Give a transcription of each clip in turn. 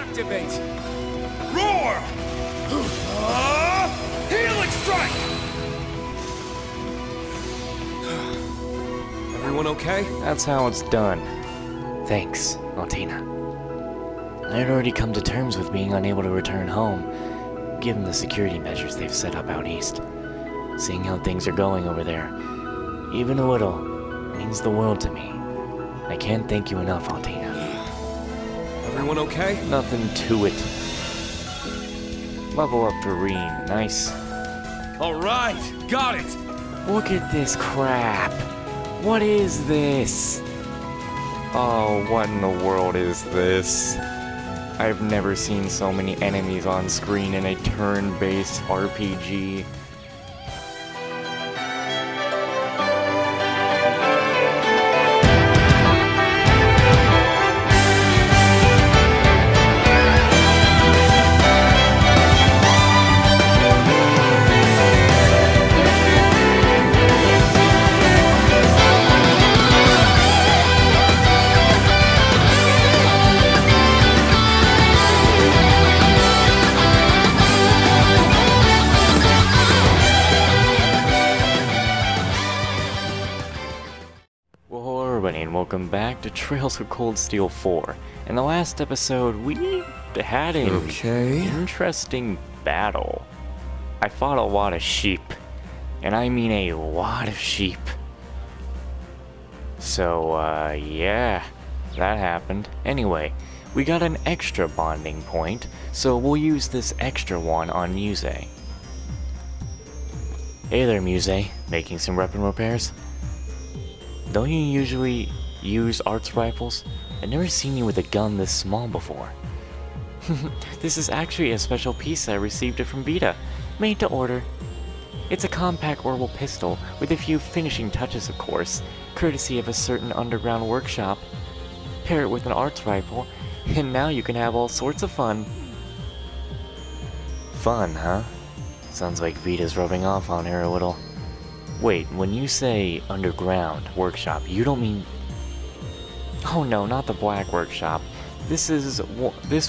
Activate! Roar! Healing strike! Everyone okay? That's how it's done. Thanks, Altina. I had already come to terms with being unable to return home, given the security measures they've set up out east. Seeing how things are going over there, even a little, means the world to me. I can't thank you enough, Altina. Everyone okay? Nothing to it. Level up for Reen, nice. Alright, got it! Look at this crap. What is this? Oh, what in the world is this? I've never seen so many enemies on screen in a turn-based RPG. Welcome back to Trails of Cold Steel 4. In the last episode, we had an interesting battle. I fought a lot of sheep, and I mean a lot of sheep. So, yeah, that happened. Anyway, we got an extra bonding point, so we'll use this extra one on Musse. Hey there, Musse. Making some weapon repairs? Don't you usually use arts rifles? I've never seen you with a gun this small before. This is actually a special piece I received it from Vita, made to order. It's a compact orbital pistol, with a few finishing touches of course, courtesy of a certain underground workshop. Pair it with an arts rifle, and now you can have all sorts of fun. Fun, huh? Sounds like Vita's rubbing off on her a little. Wait, when you say underground workshop, you don't mean... Oh no, not the Black Workshop. This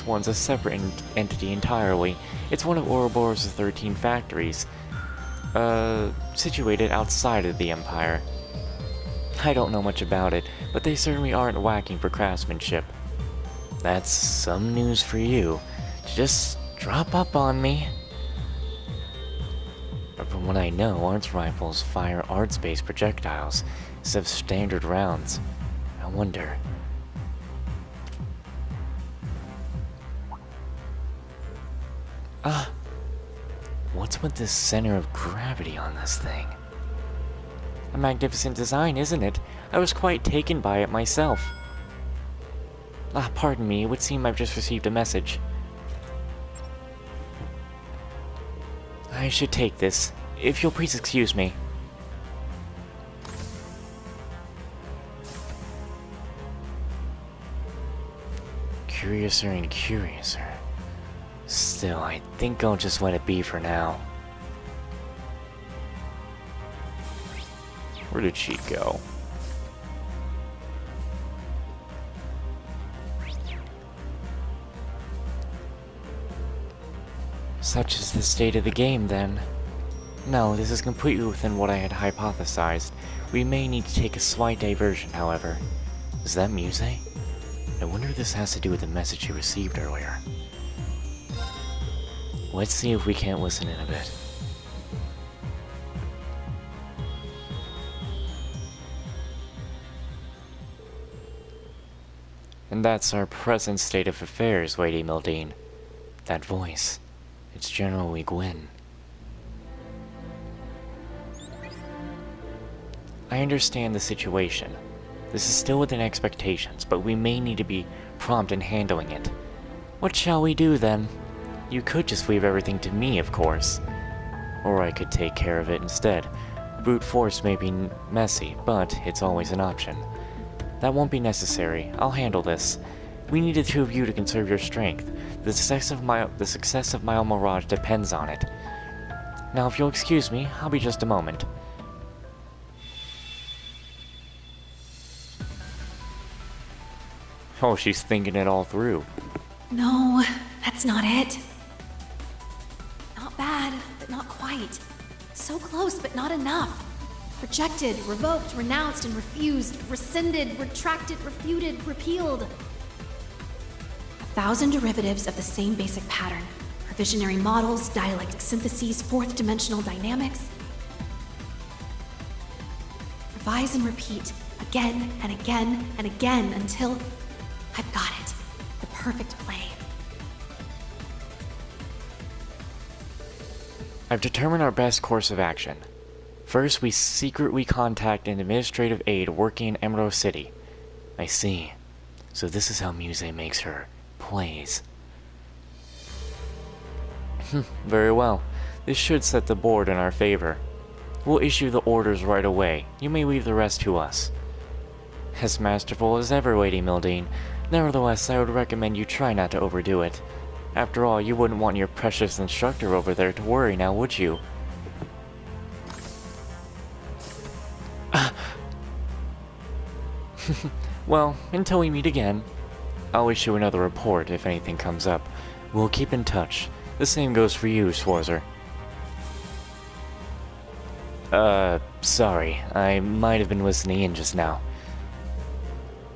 one's a separate entity entirely. It's one of Ouroboros' 13 factories, situated outside of the Empire. I don't know much about it, but they certainly aren't whacking for craftsmanship. That's some news for you. Just drop up on me. But from what I know, arts rifles fire arts-based projectiles instead of standard rounds. I wonder... what's with this center of gravity on this thing? A magnificent design, isn't it? I was quite taken by it myself. Pardon me, it would seem I've just received a message. I should take this, if you'll please excuse me. Curiouser and curiouser. Still, I think I'll just let it be for now. Where did she go? Such is the state of the game, then. No, this is completely within what I had hypothesized. We may need to take a slight diversion, however. Is that Musse? I wonder if this has to do with the message you received earlier. Let's see if we can't listen in a bit. And that's our present state of affairs, Lady Mildine. That voice, it's General Gwyn. I understand the situation. This is still within expectations, but we may need to be prompt in handling it. What shall we do, then? You could just leave everything to me, of course. Or I could take care of it instead. Brute force may be messy, but it's always an option. That won't be necessary. I'll handle this. We need the two of you to conserve your strength. The success of my Mirage depends on it. Now, if you'll excuse me, I'll be just a moment. Oh, she's thinking it all through. No, that's not it. Not bad, but not quite. So close, but not enough. Rejected, revoked, renounced, and refused. Rescinded, retracted, refuted, repealed. 1,000 derivatives of the same basic pattern. Revisionary models, dialectic syntheses, fourth-dimensional dynamics. Revise and repeat, again and again and again until I've got it. The perfect play. I've determined our best course of action. First, we secretly contact an administrative aide working in Emerald City. I see. So this is how Musse makes her plays. Very well. This should set the board in our favor. We'll issue the orders right away. You may leave the rest to us. As masterful as ever, Lady Mildine. Nevertheless, I would recommend you try not to overdo it. After all, you wouldn't want your precious instructor over there to worry now, would you? Well, until we meet again, I'll issue another report if anything comes up. We'll keep in touch. The same goes for you, Schwarzer. Sorry. I might have been listening in just now.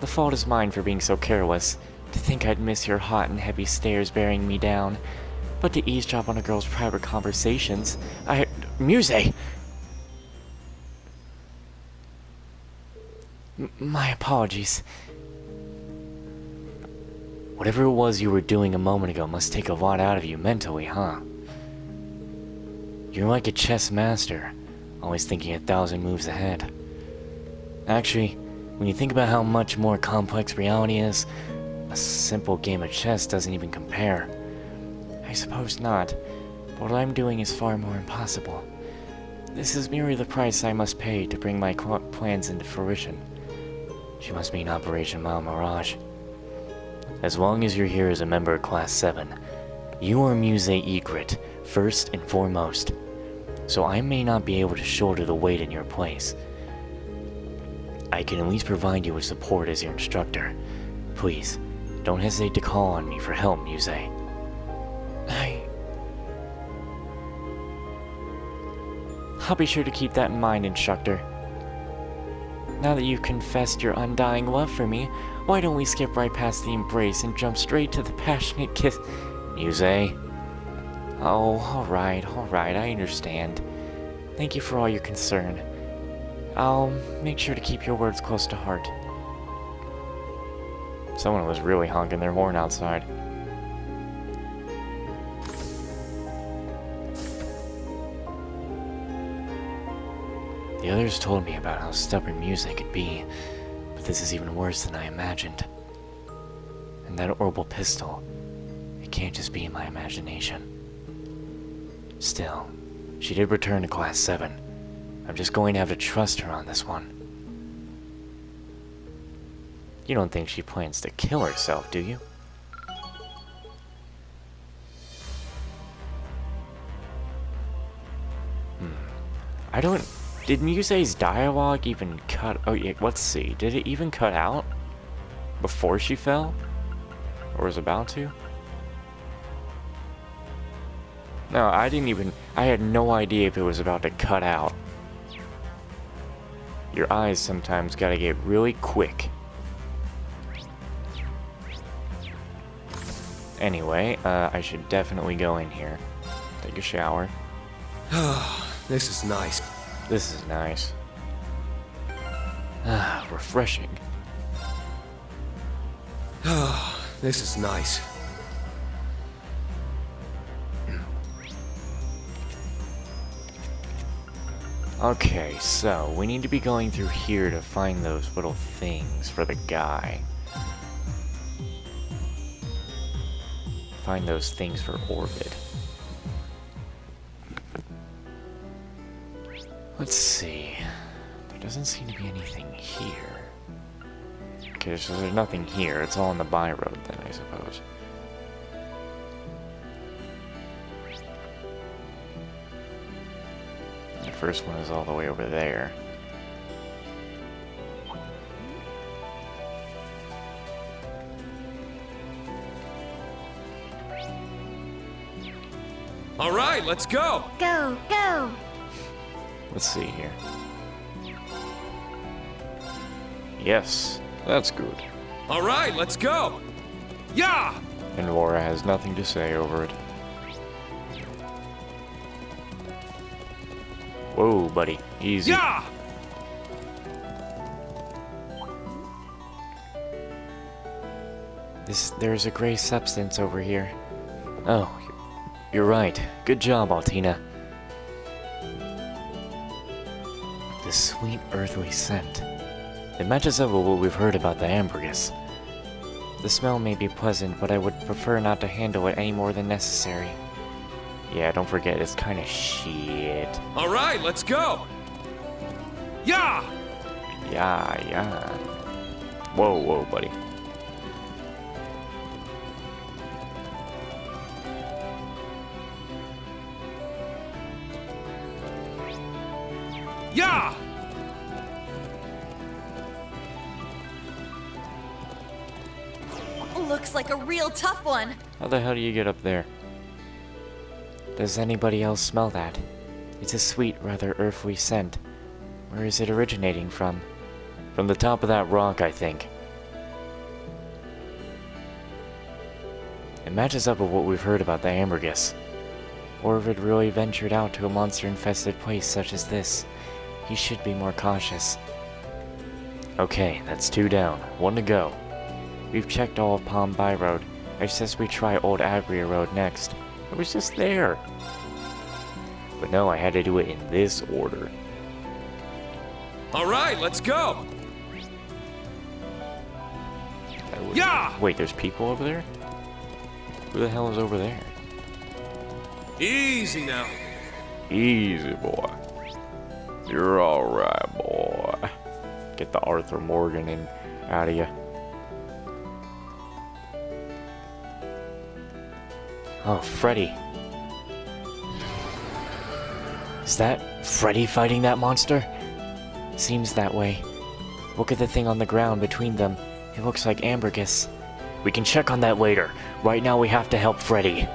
The fault is mine for being so careless. To think I'd miss your hot and heavy stares bearing me down. But to eavesdrop on a girl's private conversations, Musse! My apologies. Whatever it was you were doing a moment ago must take a lot out of you mentally, huh? You're like a chess master, always thinking 1,000 moves ahead. Actually, when you think about how much more complex reality is, a simple game of chess doesn't even compare. I suppose not, but what I'm doing is far more impossible. This is merely the price I must pay to bring my plans into fruition. She must mean Operation Mile Mirage. As long as you're here as a member of Class 7, you are Musse Egret, first and foremost. So I may not be able to shoulder the weight in your place. I can at least provide you with support as your instructor. Please, don't hesitate to call on me for help, Musse. I'll be sure to keep that in mind, instructor. Now that you've confessed your undying love for me, why don't we skip right past the embrace and jump straight to the passionate kiss? Musse? Oh, alright, I understand. Thank you for all your concern. I'll make sure to keep your words close to heart. Someone was really honking their horn outside. The others told me about how stubborn Musse could be, but this is even worse than I imagined. And that orbital pistol, it can't just be in my imagination. Still, she did return to Class 7. I'm just going to have to trust her on this one. You don't think she plans to kill herself, do you? I don't... Did Musse's dialogue even cut... Oh, yeah, let's see. Did it even cut out? Before she fell? Or was about to? No, I didn't even... I had no idea if it was about to cut out. Your eyes sometimes gotta get really quick. Anyway, I should definitely go in here. Take a shower. This is nice. This is nice. Ah, refreshing. This is nice. Okay, so we need to be going through here to find those little things for the guy. Find those things for Orbit. Let's see. There doesn't seem to be anything here. Okay, so there's nothing here. It's all on the by road then, I suppose. The first one is all the way over there. All right, let's go. Go, go! Let's see here. Yes, that's good. All right, let's go. Yeah! And Laura has nothing to say over it. Whoa, buddy. Easy. Yeah! There's a gray substance over here. Oh, you're right. Good job, Altina. The sweet earthly scent. It matches up with what we've heard about the ambergris. The smell may be pleasant, but I would prefer not to handle it any more than necessary. Yeah, don't forget, it's kind of shit. All right, let's go. Yeah! Yeah. Whoa, buddy. Yeah! Looks like a real tough one. How the hell do you get up there? Does anybody else smell that? It's a sweet, rather earthly scent. Where is it originating from? From the top of that rock, I think. It matches up with what we've heard about the ambergris. Orvid really ventured out to a monster-infested place such as this. He should be more cautious. Okay, that's 2 down. 1 to go. We've checked all of Palm Bay Road. I suggest we try Old Agria Road next. It was just there. But no, I had to do it in this order. All right, let's go. Yeah! Wait, there's people over there? Who the hell is over there? Easy now. Easy, boy. You're alright, boy. Get the Arthur Morgan in out of you. Oh, Freddy. Is that Freddy fighting that monster? Seems that way. Look at the thing on the ground between them. It looks like ambergris. We can check on that later. Right now we have to help Freddy.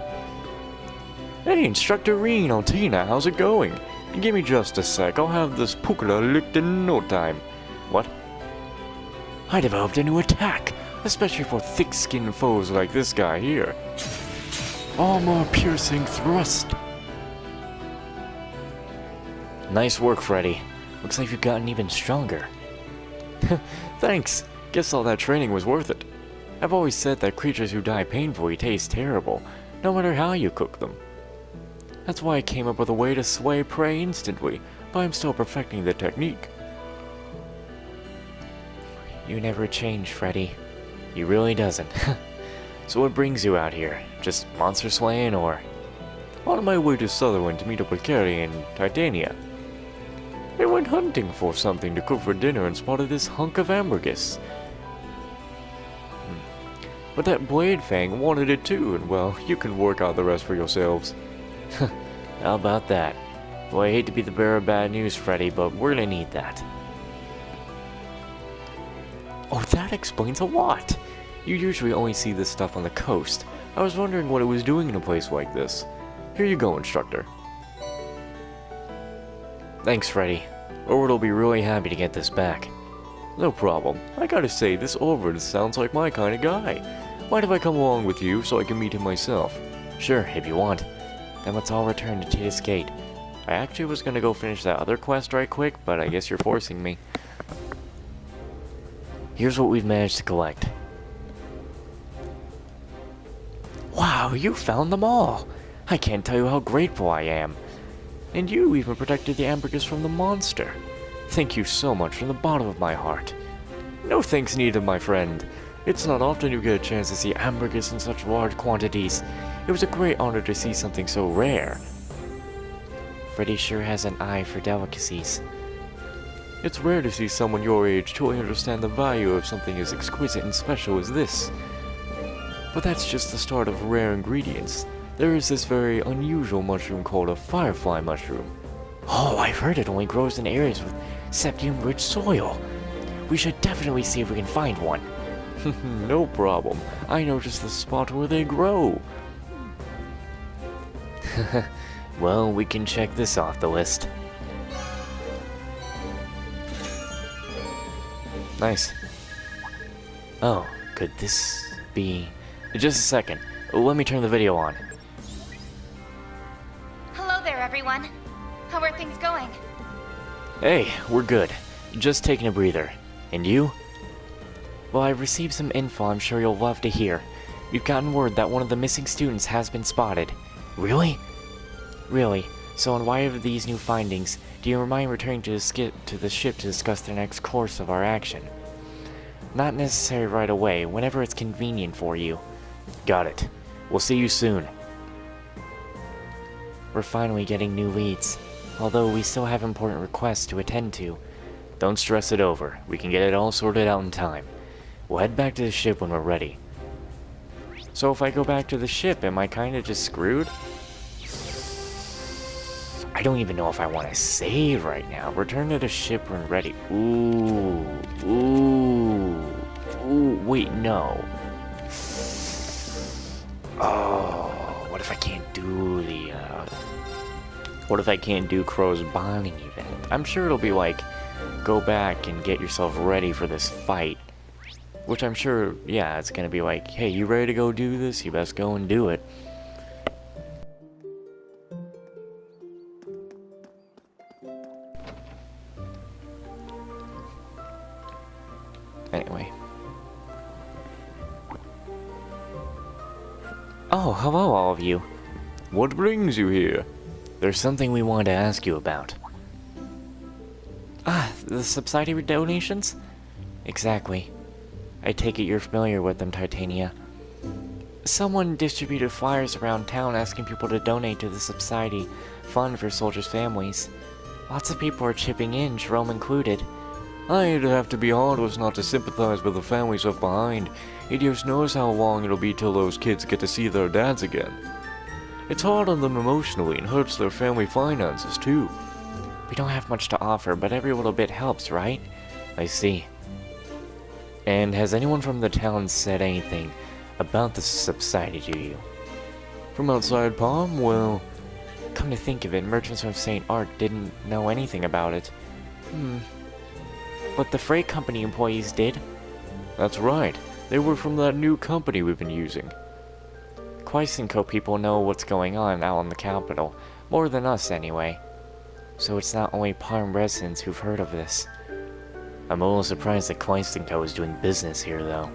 Hey, Instructor Reen, Altina, how's it going? Give me just a sec. I'll have this Pukla licked in no time. What? I developed a new attack, especially for thick-skinned foes like this guy here. Armor-piercing thrust. Nice work, Freddy. Looks like you've gotten even stronger. Thanks. Guess all that training was worth it. I've always said that creatures who die painfully taste terrible, no matter how you cook them. That's why I came up with a way to slay prey instantly, but I'm still perfecting the technique. You never change, Freddy. He really doesn't. So what brings you out here? Just monster slaying, or? On my way to Sutherland to meet up with Carrie and Titania. I went hunting for something to cook for dinner and spotted this hunk of ambergris. But that Blade Fang wanted it too, and well, you can work out the rest for yourselves. How about that? Well, I hate to be the bearer of bad news, Freddy, but we're gonna need that. Oh, that explains a lot! You usually only see this stuff on the coast. I was wondering what it was doing in a place like this. Here you go, Instructor. Thanks, Freddy. Orvid will be really happy to get this back. No problem. I gotta say, this Orvid sounds like my kind of guy. Mind if I come along with you so I can meet him myself? Sure, if you want. Then let's all return to Titus Gate. I actually was gonna go finish that other quest right quick, but I guess you're forcing me. Here's what we've managed to collect. Wow, you found them all! I can't tell you how grateful I am. And you even protected the ambergris from the monster. Thank you so much from the bottom of my heart. No thanks needed, my friend. It's not often you get a chance to see ambergris in such large quantities. It was a great honor to see something so rare. Freddy sure has an eye for delicacies. It's rare to see someone your age truly understand the value of something as exquisite and special as this. But that's just the start of rare ingredients. There is this very unusual mushroom called a firefly mushroom. Oh, I've heard it only grows in areas with septium-rich soil. We should definitely see if we can find one. No problem. I know just the spot where they grow. Well, we can check this off the list. Nice. Oh, could this be... Just a second. Let me turn the video on. Hello there, everyone. How are things going? Hey, we're good. Just taking a breather. And you? Well, I've received some info I'm sure you'll love to hear. We've gotten word that one of the missing students has been spotted. Really? Really? So in light of these new findings, do you mind returning to the ship to discuss the next course of our action? Not necessary right away, whenever it's convenient for you. Got it. We'll see you soon. We're finally getting new leads, although we still have important requests to attend to. Don't stress it over. We can get it all sorted out in time. We'll head back to the ship when we're ready. So if I go back to the ship, am I kinda just screwed? I don't even know if I want to save right now. Return to the ship when ready. Ooh. Wait, no. Oh, what if I can't do the, what if I can't do Crow's bonding event? I'm sure it'll be like, go back and get yourself ready for this fight. Which I'm sure, yeah, it's gonna be like, hey, you ready to go do this? You best go and do it. Anyway. Oh, hello all of you. What brings you here? There's something we wanted to ask you about. Ah, the subsidy donations? Exactly. I take it you're familiar with them, Titania. Someone distributed flyers around town asking people to donate to the subsidy fund for soldiers' families. Lots of people are chipping in, Jerome included. I'd have to be heartless not to sympathize with the families left behind. It just knows how long it'll be till those kids get to see their dads again. It's hard on them emotionally and hurts their family finances too. We don't have much to offer, but every little bit helps, right? I see. And has anyone from the town said anything about the subsidy to you? From outside Palm? Well, come to think of it, merchants from St. Ark didn't know anything about it. But the freight company employees did. That's right. They were from that new company we've been using. Quaisenco people know what's going on out in the capital. More than us, anyway. So it's not only Parm residents who've heard of this. I'm a little surprised that Quaisenco is doing business here, though.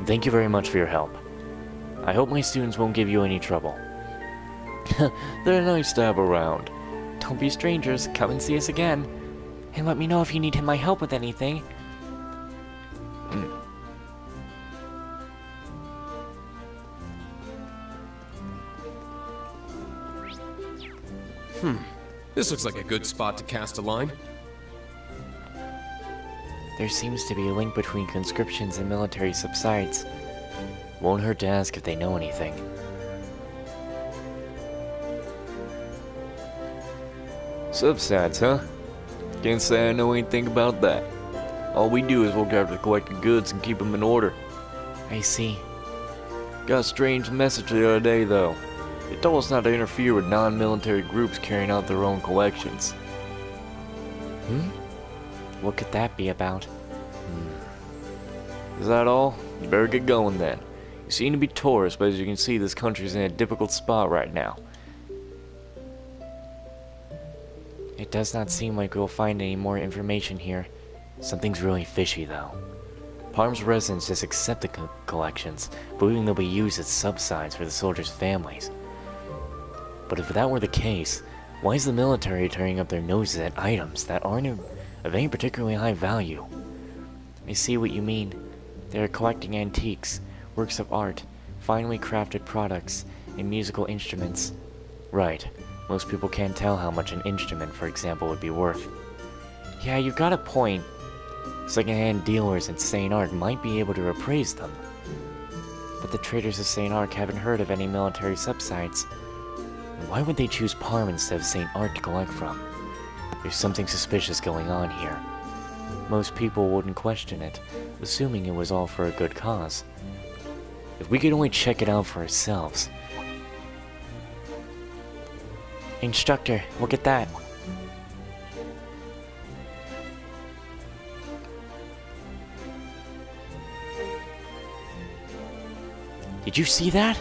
Thank you very much for your help. I hope my students won't give you any trouble. They're nice to have around. Don't be strangers. Come and see us again. And let me know if you need my help with anything. This looks like a good spot to cast a line. There seems to be a link between conscriptions and military subsides. Won't hurt to ask if they know anything. Subsides, huh? Can't say I know anything about that. All we do is look after the collected goods and keep them in order. I see. Got a strange message the other day, though. They told us not to interfere with non-military groups carrying out their own collections. What could that be about? Is that all? You better get going then. You seem to be tourists, but as you can see, this country's in a difficult spot right now. It does not seem like we'll find any more information here. Something's really fishy, though. Parm's residents just accept the collections, believing they'll be used as subsides for the soldiers' families. But if that were the case, why is the military turning up their noses at items that aren't of any particularly high value? I see what you mean. They are collecting antiques, works of art, finely crafted products, and musical instruments. Right. Most people can't tell how much an instrument, for example, would be worth. Yeah, you've got a point. Second-hand dealers in St. Ark might be able to appraise them. But the traders of St. Ark haven't heard of any military subsides. Why would they choose Parm instead of St. Ark to collect from? There's something suspicious going on here. Most people wouldn't question it, assuming it was all for a good cause. If we could only check it out for ourselves. Instructor, look at that. Did you see that?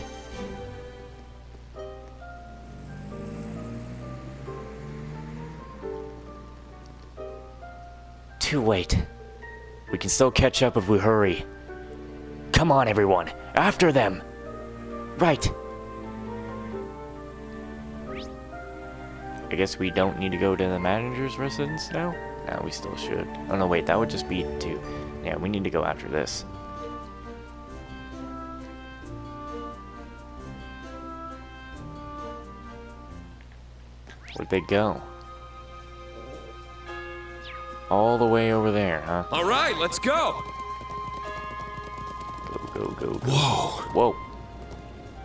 Too late. We can still catch up if we hurry. Come on, everyone. After them. Right. I guess we don't need to go to the manager's residence now? No, we still should. Oh no, wait, that would just be 2. Yeah, we need to go after this. Where'd they go? All the way over there, huh? All right, let's go. Go. Whoa. Whoa.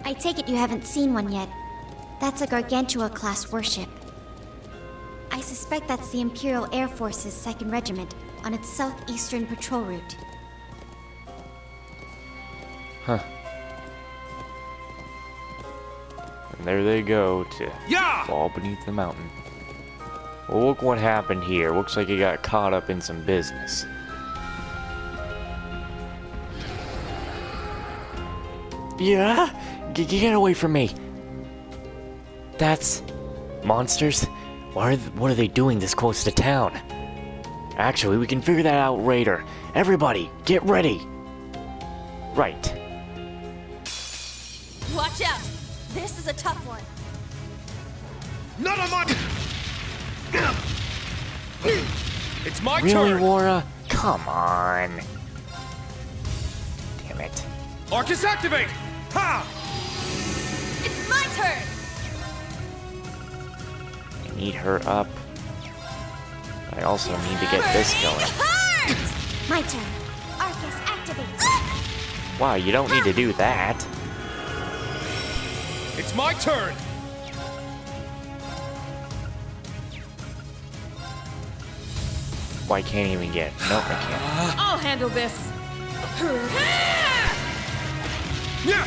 I take it you haven't seen one yet. That's a Gargantua-class warship. I suspect that's the Imperial Air Force's 2nd Regiment on its southeastern patrol route. Huh. And there they go to fall beneath the mountain. Well, look what happened here. Looks like he got caught up in some business. Yeah? Get away from me. That's... monsters? What are they doing this close to town? Actually, we can figure that out later. Everybody, get ready. Right. Watch out! This is a tough one. None of my... It's my Really, turn. Laura? Come on. Damn it. Arcus activate. Ha! It's my turn! I need her up. I also need to get this going. My turn. Arcus, activate. Wow, you don't need to do that. It's my turn. Why can't even get? Nope, I can't. I'll handle this. Yeah.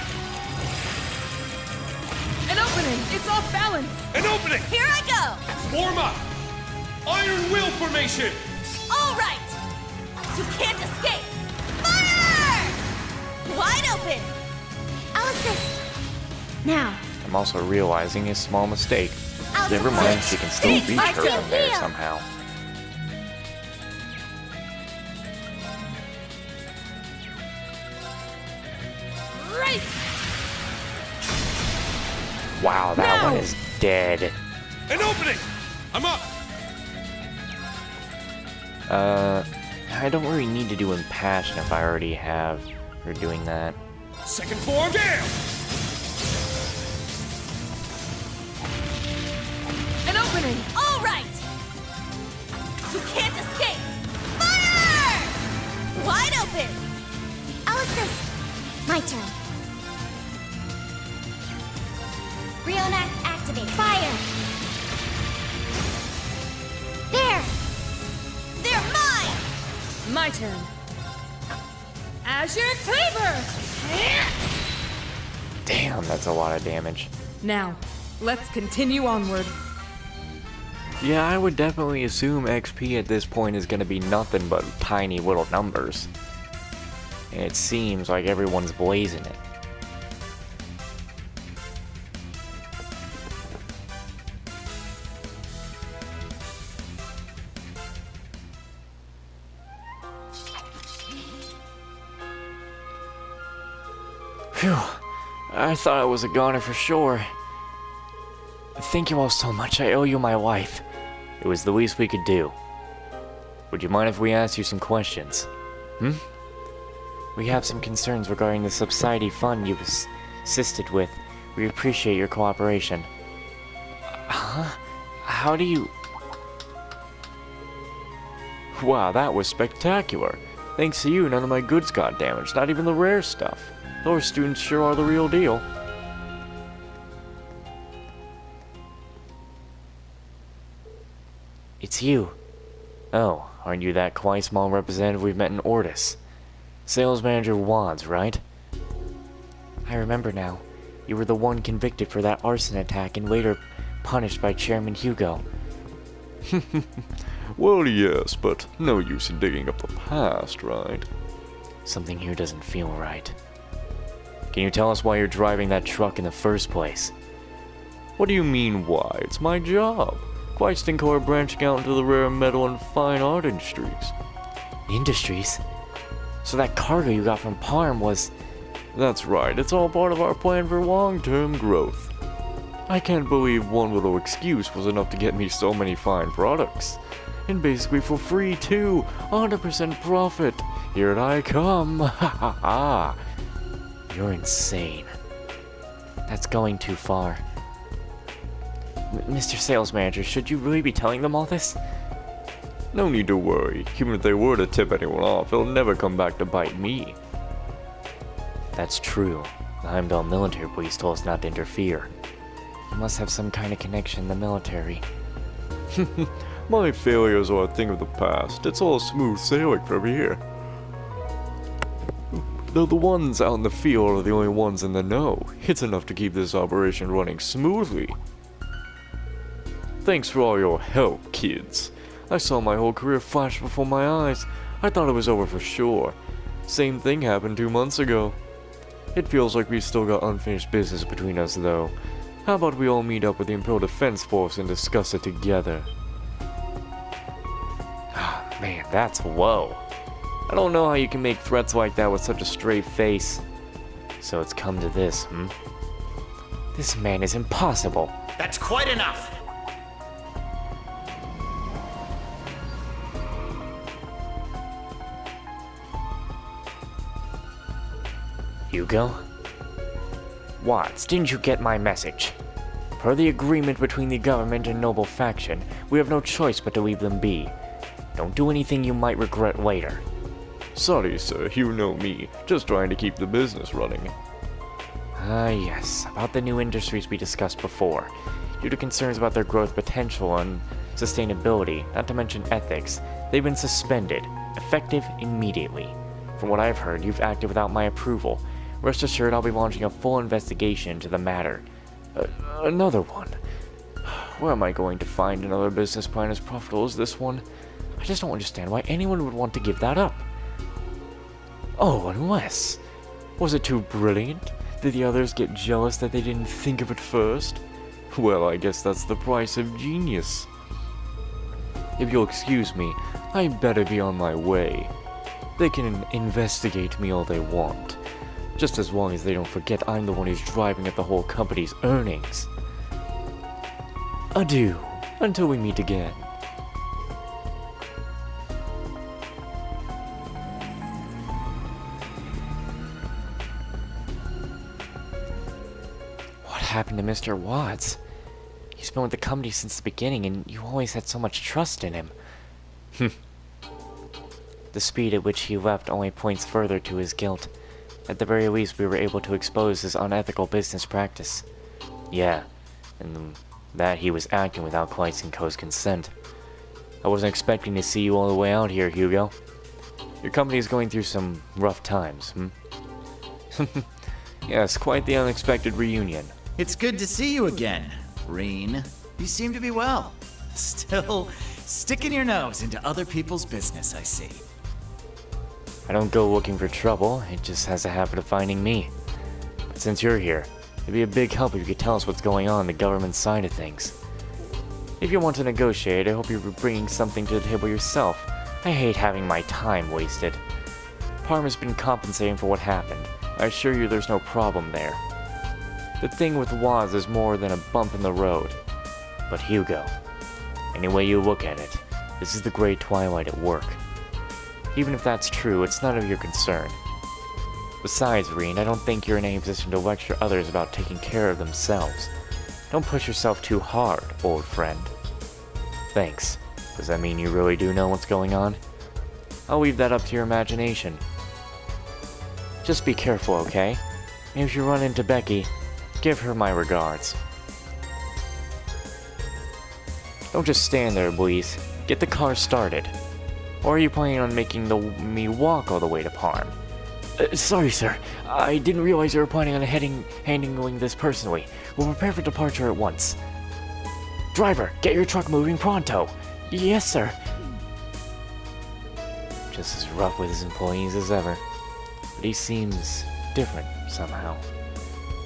An opening! It's off balance! An opening. Here I go! Warm up. Iron Will formation. All right! You can't escape! Fire! Wide open! I'll assist. Now. I'm also realizing a small mistake. I'll Never mind, she can still Thanks, reach her Martin. from there Heal. somehow. Right! Wow, that No. one is dead. An opening. I'm up. I don't really need to do Impassion if I already have her doing that. Second form gale. An opening! All right! You can't escape! Fire! Wide open! I'll assist. My turn. Reenact, activate. Fire. There. They're mine! My turn. Azure Cleaver! Damn, that's a lot of damage. Now, let's continue onward. Yeah, I would definitely assume XP at this point is going to be nothing but tiny little numbers. And it seems like everyone's blazing it. Phew, I thought I was a goner for sure. Thank you all so much, I owe you my life. It was the least we could do. Would you mind if we asked you some questions? We have some concerns regarding the subsidy fund you assisted with. We appreciate your cooperation. Huh? How do you... Wow, that was spectacular. Thanks to you, none of my goods got damaged, not even the rare stuff. Those students sure are the real deal. It's you. Oh, aren't you that quite small representative we've met in Ortis? Sales manager Wads, right? I remember now. You were the one convicted for that arson attack and later punished by Chairman Hugo. Well, yes, but no use in digging up the past, right? Something here doesn't feel right. Can you tell us why you're driving that truck in the first place? What do you mean, why? It's my job. Questing Corps branching out into the rare metal and fine art industries. Industries? So that cargo you got from Parm was... That's right, it's all part of our plan for long-term growth. I can't believe one little excuse was enough to get me so many fine products. And basically for free too, 100% profit. Here I come, ha ha ha. You're insane. That's going too far. Mr. Sales Manager, should you really be telling them all this? No need to worry, even if they were to tip anyone off, it'll never come back to bite me. That's true. The Heimdall military police told us not to interfere. You must have some kind of connection in the military. My failures are a thing of the past. It's all smooth sailing from here. Though the ones out in the field are the only ones in the know, it's enough to keep this operation running smoothly. Thanks for all your help, kids. I saw my whole career flash before my eyes. I thought it was over for sure. Same thing happened 2 months ago. It feels like we've still got unfinished business between us, though. How about we all meet up with the Imperial Defense Force and discuss it together? Man, that's whoa. I don't know how you can make threats like that with such a straight face. So it's come to this, This man is impossible. That's quite enough! Hugo? Watts, didn't you get my message? Per the agreement between the government and noble faction, we have no choice but to leave them be. Don't do anything you might regret later. Sorry, sir, you know me. Just trying to keep the business running. Yes, about the new industries we discussed before. Due to concerns about their growth potential and sustainability, not to mention ethics, they've been suspended, effective immediately. From what I've heard, you've acted without my approval. Rest assured I'll be launching a full investigation into the matter. Another one? Where am I going to find another business plan as profitable as this one? I just don't understand why anyone would want to give that up. Oh, unless... Was it too brilliant? Did the others get jealous that they didn't think of it first? Well, I guess that's the price of genius. If you'll excuse me, I better be on my way. They can investigate me all they want. Just as long as they don't forget I'm the one who's driving at the whole company's earnings. Adieu, until we meet again. What happened to Mr. Watts? He's been with the company since the beginning, and you always had so much trust in him. The speed at which he left only points further to his guilt. At the very least, we were able to expose his unethical business practice. Yeah, and that he was acting without Kleitzenko's consent. I wasn't expecting to see you all the way out here, Hugo. Your company is going through some rough times, Yes, quite the unexpected reunion. It's good to see you again, Reen. You seem to be well. Still sticking your nose into other people's business, I see. I don't go looking for trouble, it just has a habit of finding me. But since you're here, it'd be a big help if you could tell us what's going on the government side of things. If you want to negotiate, I hope you're bringing something to the table yourself. I hate having my time wasted. Parm has been compensating for what happened. I assure you there's no problem there. The thing with Waz is more than a bump in the road. But Hugo, any way you look at it, this is the Great Twilight at work. Even if that's true, it's none of your concern. Besides, Reen, I don't think you're in any position to lecture others about taking care of themselves. Don't push yourself too hard, old friend. Thanks. Does that mean you really do know what's going on? I'll leave that up to your imagination. Just be careful, okay? And if you run into Becky, give her my regards. Don't just stand there, please. Get the car started. Or are you planning on making me walk all the way to Parm? Sorry, sir. I didn't realize you were planning on handling this personally. We'll prepare for departure at once. Driver, get your truck moving pronto! Yes, sir. Just as rough with his employees as ever. But he seems different somehow.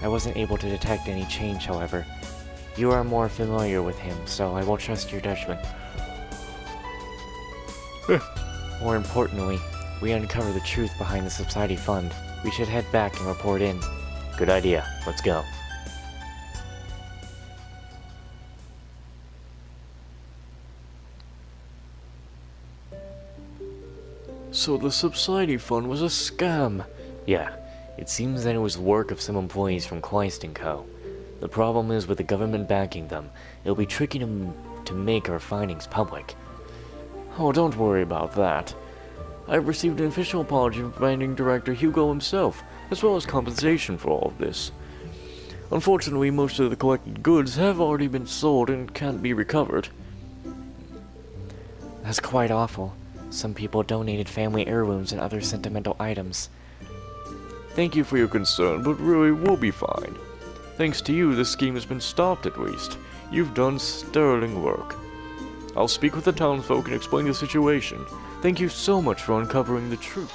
I wasn't able to detect any change, however. You are more familiar with him, so I will trust your judgment. More importantly, we uncover the truth behind the Subsidy Fund. We should head back and report in. Good idea. Let's go. So the Subsidy Fund was a scam. Yeah, it seems that it was work of some employees from Kleist & Co. The problem is with the government backing them, it'll be tricky to make our findings public. Oh, don't worry about that. I've received an official apology from Managing Director Hugo himself, as well as compensation for all of this. Unfortunately, most of the collected goods have already been sold and can't be recovered. That's quite awful. Some people donated family heirlooms and other sentimental items. Thank you for your concern, but really, we'll be fine. Thanks to you, this scheme has been stopped at least. You've done sterling work. I'll speak with the townsfolk and explain the situation. Thank you so much for uncovering the truth.